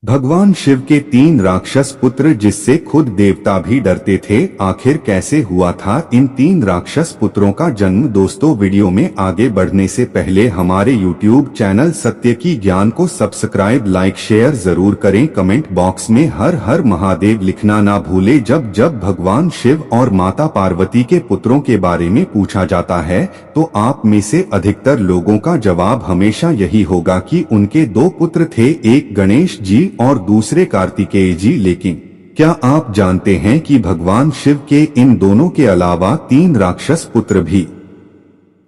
भगवान शिव के 3 राक्षस पुत्र जिससे खुद देवता भी डरते थे, आखिर कैसे हुआ था इन 3 राक्षस पुत्रों का जन्म। दोस्तों, वीडियो में आगे बढ़ने से पहले हमारे YouTube चैनल सत्य की ज्ञान को सब्सक्राइब, लाइक, शेयर जरूर करें। कमेंट बॉक्स में हर हर महादेव लिखना ना भूले। जब जब भगवान शिव और माता पार्वती के पुत्रों के बारे में पूछा जाता है तो आप में से अधिकतर लोगों का जवाब हमेशा यही होगा कि उनके 2 पुत्र थे, एक गणेश जी और दूसरे कार्तिकेय जी। लेकिन क्या आप जानते हैं कि भगवान शिव के इन दोनों के अलावा 3 राक्षस पुत्र भी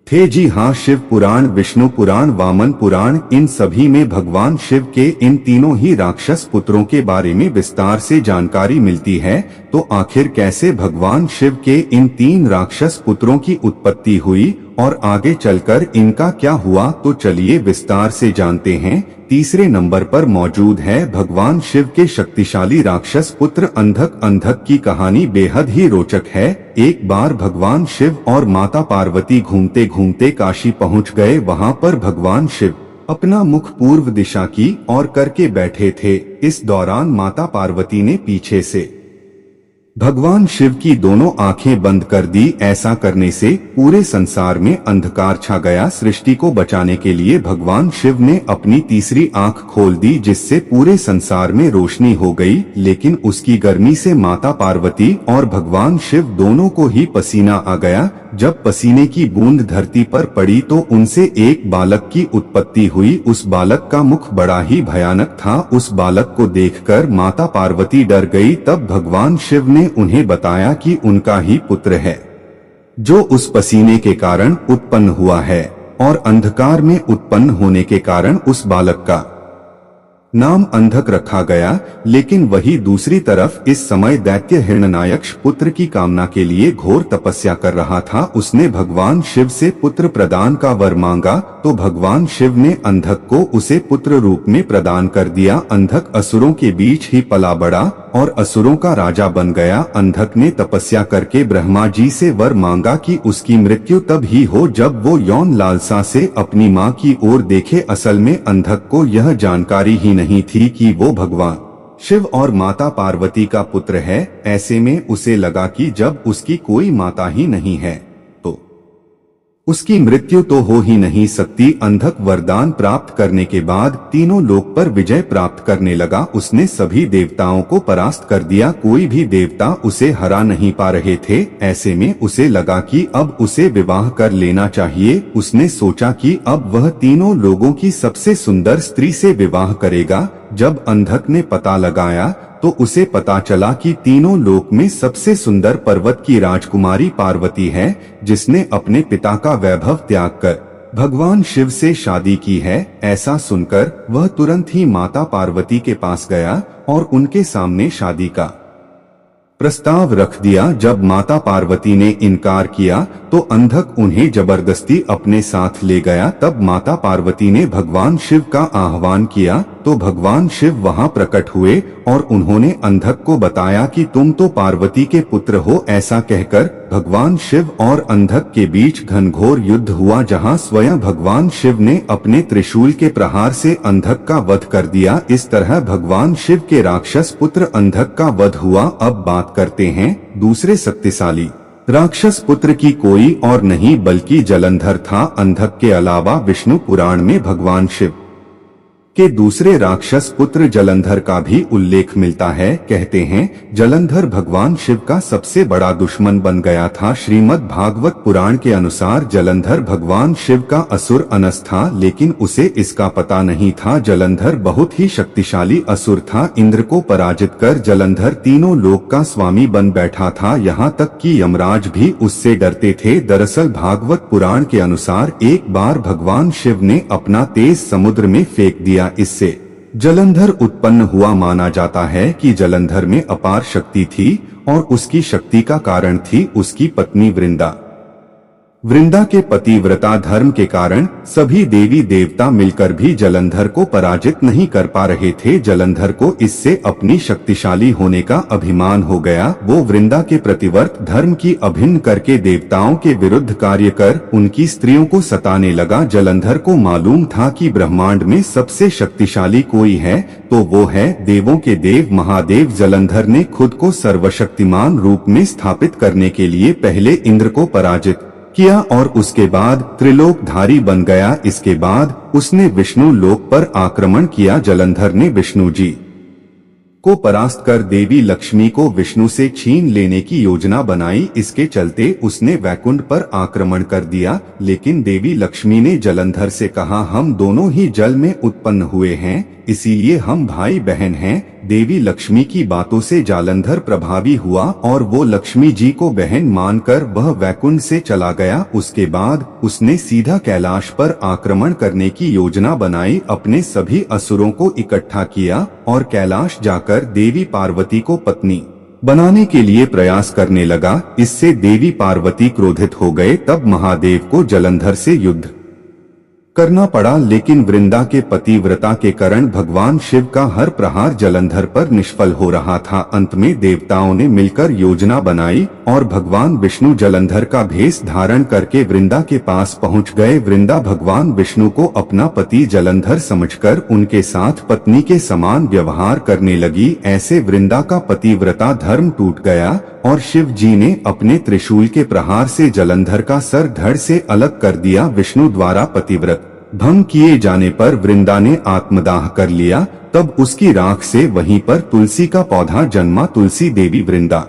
थे? जी हाँ, शिव पुराण, विष्णु पुराण, वामन पुराण, इन सभी में भगवान शिव के इन तीनों ही राक्षस पुत्रों के बारे में विस्तार से जानकारी मिलती है। तो आखिर कैसे भगवान शिव के इन 3 राक्षस पुत्रों की उत्पत्ति हुई और आगे चलकर इनका क्या हुआ, तो चलिए विस्तार से जानते हैं। तीसरे नंबर पर मौजूद है भगवान शिव के शक्तिशाली राक्षस पुत्र अंधक। अंधक की कहानी बेहद ही रोचक है। एक बार भगवान शिव और माता पार्वती घूमते घूमते काशी पहुंच गए। वहां पर भगवान शिव अपना मुख पूर्व दिशा की ओर करके बैठे थे। इस दौरान माता पार्वती ने पीछे से भगवान शिव की दोनों आंखें बंद कर दी। ऐसा करने से पूरे संसार में अंधकार छा गया। सृष्टि को बचाने के लिए भगवान शिव ने अपनी तीसरी आंख खोल दी, जिससे पूरे संसार में रोशनी हो गई। लेकिन उसकी गर्मी से माता पार्वती और भगवान शिव दोनों को ही पसीना आ गया। जब पसीने की बूंद धरती पर पड़ी तो उनसे एक बालक की उत्पत्ति हुई। उस बालक का मुख बड़ा ही भयानक था। उस बालक को देखकर माता पार्वती डर गई। तब भगवान शिव ने उन्हें बताया कि उनका ही पुत्र है जो उस पसीने के कारण उत्पन्न हुआ है, और अंधकार में उत्पन्न होने के कारण उस बालक का नाम अंधक रखा गया। लेकिन वही दूसरी तरफ इस समय दैत्य हिरण्यनायक्ष पुत्र की कामना के लिए घोर तपस्या कर रहा था। उसने भगवान शिव से पुत्र प्रदान का वर मांगा तो भगवान शिव ने अंधक को उसे पुत्र रूप में प्रदान कर दिया। अंधक असुरों के बीच ही पला बड़ा और असुरों का राजा बन गया। अंधक ने तपस्या करके ब्रह्मा जी से वर मांगा कि उसकी मृत्यु तब ही हो जब वो यौन लालसा से अपनी मां की ओर देखे। असल में अंधक को यह जानकारी ही नहीं थी कि वो भगवान शिव और माता पार्वती का पुत्र है। ऐसे में उसे लगा कि जब उसकी कोई माता ही नहीं है तो उसकी मृत्यु तो हो ही नहीं सकती। अंधक वरदान प्राप्त करने के बाद तीनों लोक पर विजय प्राप्त करने लगा। उसने सभी देवताओं को परास्त कर दिया। कोई भी देवता उसे हरा नहीं पा रहे थे। ऐसे में उसे लगा कि अब उसे विवाह कर लेना चाहिए। उसने सोचा कि अब वह तीनों लोगों की सबसे सुंदर स्त्री से विवाह करेगा। जब अंधक ने पता लगाया तो उसे पता चला कि तीनों लोक में सबसे सुंदर पर्वत की राजकुमारी पार्वती है, जिसने अपने पिता का वैभव त्याग कर भगवान शिव से शादी की है। ऐसा सुनकर वह तुरंत ही माता पार्वती के पास गया और उनके सामने शादी का प्रस्ताव रख दिया। जब माता पार्वती ने इनकार किया तो अंधक उन्हें जबरदस्ती अपने साथ ले गया। तब माता पार्वती ने भगवान शिव का आह्वान किया तो भगवान शिव वहां प्रकट हुए और उन्होंने अंधक को बताया कि तुम तो पार्वती के पुत्र हो। ऐसा कहकर भगवान शिव और अंधक के बीच घनघोर युद्ध हुआ, जहां स्वयं भगवान शिव ने अपने त्रिशूल के प्रहार से अंधक का वध कर दिया। इस तरह भगवान शिव के राक्षस पुत्र अंधक का वध हुआ। अब बात करते हैं दूसरे शक्तिशाली राक्षस पुत्र की। कोई और नहीं बल्कि जलंधर था। अंधक के अलावा विष्णु पुराण में भगवान शिव के दूसरे राक्षस पुत्र जलंधर का भी उल्लेख मिलता है। कहते हैं जलंधर भगवान शिव का सबसे बड़ा दुश्मन बन गया था। श्रीमद् भागवत पुराण के अनुसार जलंधर भगवान शिव का असुर अनस था, लेकिन उसे इसका पता नहीं था। जलंधर बहुत ही शक्तिशाली असुर था। इंद्र को पराजित कर जलंधर तीनों लोक का स्वामी बन बैठा था। यहाँ तक कि यमराज भी उससे डरते थे। दरअसल भागवत पुराण के अनुसार एक बार भगवान शिव ने अपना तेज समुद्र में फेंक दिया। इससे जलंधर उत्पन्न हुआ। माना जाता है कि जलंधर में अपार शक्ति थी और उसकी शक्ति का कारण थी उसकी पत्नी वृंदा। वृंदा के पतिव्रता धर्म के कारण सभी देवी देवता मिलकर भी जलंधर को पराजित नहीं कर पा रहे थे। जलंधर को इससे अपनी शक्तिशाली होने का अभिमान हो गया। वो वृंदा के प्रतिवर्त धर्म की अभिन्न करके देवताओं के विरुद्ध कार्य कर उनकी स्त्रियों को सताने लगा। जलंधर को मालूम था कि ब्रह्मांड में सबसे शक्तिशाली कोई है तो वो है देवों के देव महादेव। जलंधर ने खुद को सर्वशक्तिमान रूप में स्थापित करने के लिए पहले इंद्र को पराजित किया और उसके बाद त्रिलोकधारी बन गया। इसके बाद उसने विष्णु लोक पर आक्रमण किया। जलंधर ने विष्णु जी को परास्त कर देवी लक्ष्मी को विष्णु से छीन लेने की योजना बनाई। इसके चलते उसने वैकुंठ पर आक्रमण कर दिया। लेकिन देवी लक्ष्मी ने जलंधर से कहा, हम दोनों ही जल में उत्पन्न हुए हैं, इसीलिए हम भाई बहन हैं। देवी लक्ष्मी की बातों से जालंधर प्रभावी हुआ और वो लक्ष्मी जी को बहन मानकर वह वैकुंठ से चला गया। उसके बाद उसने सीधा कैलाश पर आक्रमण करने की योजना बनाई। अपने सभी असुरों को इकट्ठा किया और कैलाश जाकर देवी पार्वती को पत्नी बनाने के लिए प्रयास करने लगा। इससे देवी पार्वती क्रोधित हो गए। तब महादेव को जलंधर से युद्ध करना पड़ा। लेकिन वृंदा के पतिव्रता के कारण भगवान शिव का हर प्रहार जलंधर पर निष्फल हो रहा था। अंत में देवताओं ने मिलकर योजना बनाई और भगवान विष्णु जलंधर का भेष धारण करके वृंदा के पास पहुंच गए। वृंदा भगवान विष्णु को अपना पति जलंधर समझकर उनके साथ पत्नी के समान व्यवहार करने लगी। ऐसे वृंदा का पतिव्रता धर्म टूट गया और शिव जी ने अपने त्रिशूल के प्रहार से जलंधर का सर धड़ से अलग कर दिया। विष्णु द्वारा पतिव्रत भंग किए जाने पर वृंदा ने आत्मदाह कर लिया। तब उसकी राख से वहीं पर तुलसी का पौधा जन्मा। तुलसी देवी वृंदा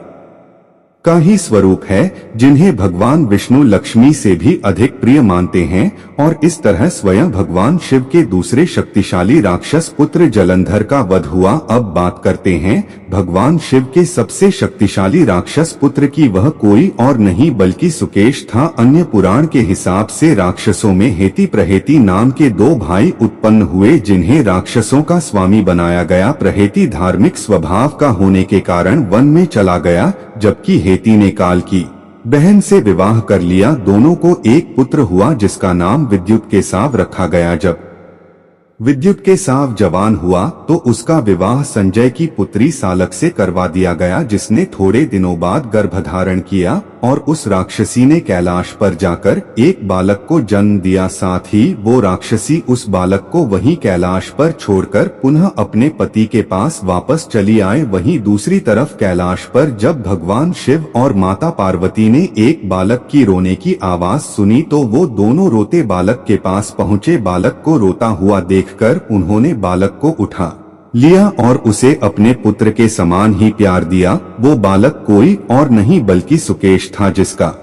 का ही स्वरूप है, जिन्हें भगवान विष्णु लक्ष्मी से भी अधिक प्रिय मानते हैं। और इस तरह स्वयं भगवान शिव के दूसरे शक्तिशाली राक्षस पुत्र जलंधर का वध हुआ। अब बात करते हैं भगवान शिव के सबसे शक्तिशाली राक्षस पुत्र की। वह कोई और नहीं बल्कि सुकेश था। अन्य पुराण के हिसाब से राक्षसों में हेति प्रहेति नाम के दो भाई उत्पन्न हुए, जिन्हें राक्षसों का स्वामी बनाया गया। प्रहेति धार्मिक स्वभाव का होने के कारण वन में चला गया, जबकि हेति ने काल की बहन से विवाह कर लिया। दोनों को एक पुत्र हुआ जिसका नाम विद्युत केसाव रखा गया। जब विद्युत केसाव जवान हुआ तो उसका विवाह संजय की पुत्री सालक से करवा दिया गया, जिसने थोड़े दिनों बाद गर्भधारण किया और उस राक्षसी ने कैलाश पर जाकर एक बालक को जन्म दिया। साथ ही वो राक्षसी उस बालक को वहीं कैलाश पर छोड़कर पुनः अपने पति के पास वापस चली आए। वहीं दूसरी तरफ कैलाश पर जब भगवान शिव और माता पार्वती ने एक बालक की रोने की आवाज सुनी तो वो दोनों रोते बालक के पास पहुँचे। बालक को रोता हुआ देखकर उन्होंने बालक को उठा लिया और उसे अपने पुत्र के समान ही प्यार दिया। वो बालक कोई और नहीं बल्कि सुकेश था, जिसका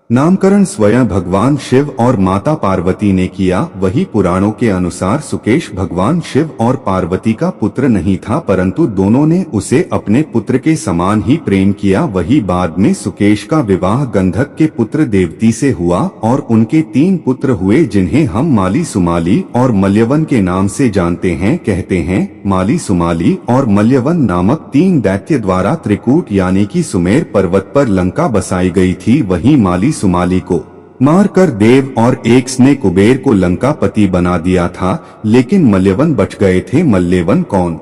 नामकरण स्वयं भगवान शिव और माता पार्वती ने किया। वही पुराणों के अनुसार सुकेश भगवान शिव और पार्वती का पुत्र नहीं था, परंतु दोनों ने उसे अपने पुत्र के समान ही प्रेम किया। वही बाद में सुकेश का विवाह गंधक के पुत्र देवती से हुआ और उनके 3 पुत्र हुए, जिन्हें हम माली, सुमाली और मल्यवन के नाम से जानते हैं। कहते हैं माली, सुमाली और मल्यवन नामक 3 दैत्य द्वारा त्रिकूट यानी कि सुमेर पर्वत पर लंका बसाई गई थी। वही माली सुमाली को मारकर देव और एक्स ने कुबेर को लंकापति बना दिया था, लेकिन मल्यवन बच गए थे। मल्यवन कौन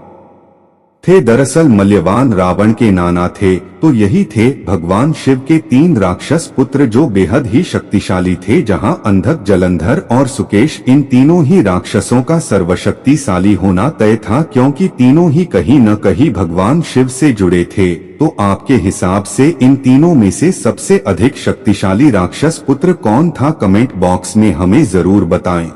थे? दरअसल मल्यवान रावण के नाना थे। तो यही थे भगवान शिव के 3 राक्षस पुत्र, जो बेहद ही शक्तिशाली थे। जहां अंधक, जलंधर और सुकेश, इन तीनों ही राक्षसों का सर्वशक्तिशाली होना तय था, क्योंकि तीनों ही कहीं न कहीं भगवान शिव से जुड़े थे। तो आपके हिसाब से इन तीनों में से सबसे अधिक शक्तिशाली राक्षस पुत्र कौन था? कमेंट बॉक्स में हमें जरूर बताएं।